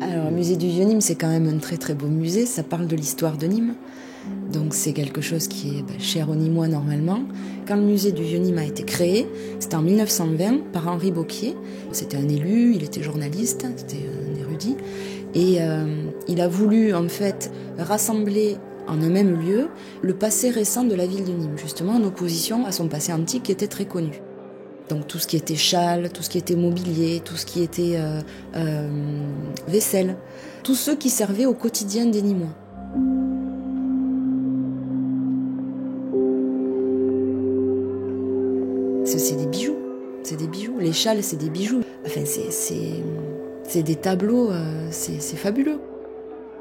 Alors, le musée du Vieux-Nîmes, c'est quand même un très très beau musée. Ça parle de l'histoire de Nîmes. Donc c'est quelque chose qui est cher aux Nîmois normalement. Quand le musée du Vieux-Nîmes a été créé, c'était en 1920 par Henri Beauquier. C'était un élu, il était journaliste, c'était un érudit. Et il a voulu en fait rassembler en un même lieu le passé récent de la ville de Nîmes, justement en opposition à son passé antique qui était très connu. Donc tout ce qui était châle, tout ce qui était mobilier, tout ce qui était vaisselle, tous ceux qui servaient au quotidien des Nîmois. C'est des bijoux, c'est des bijoux. Les châles, c'est des bijoux. Enfin, c'est des tableaux, c'est fabuleux.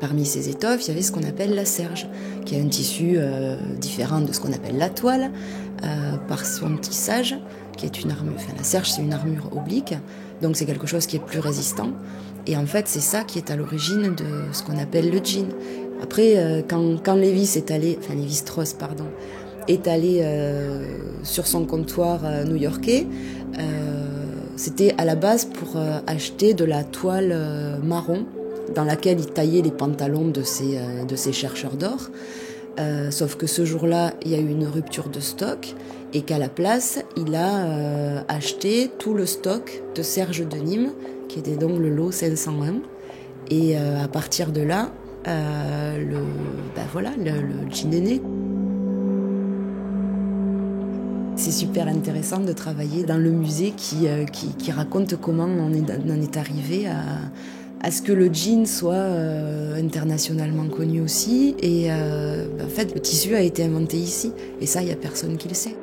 Parmi ces étoffes, il y avait ce qu'on appelle la serge, qui est un tissu différent de ce qu'on appelle la toile, par son tissage, qui est une armure. Enfin, la serge, c'est une armure oblique, donc c'est quelque chose qui est plus résistant. Et en fait, c'est ça qui est à l'origine de ce qu'on appelle le jean. Après, quand Lévi-Strauss, pardon, est allé sur son comptoir new-yorkais, c'était à la base pour acheter de la toile marron dans laquelle il taillait les pantalons de ses chercheurs d'or. Sauf que ce jour-là, il y a eu une rupture de stock et qu'à la place, il a acheté tout le stock de Serge de Nîmes, qui était donc le lot 501. Et à partir de là, le jean est né. C'est super intéressant de travailler dans le musée qui raconte comment on en est arrivé à ce que le jean soit internationalement connu aussi. Et en fait, le tissu a été inventé ici. Et ça, il n'y a personne qui le sait.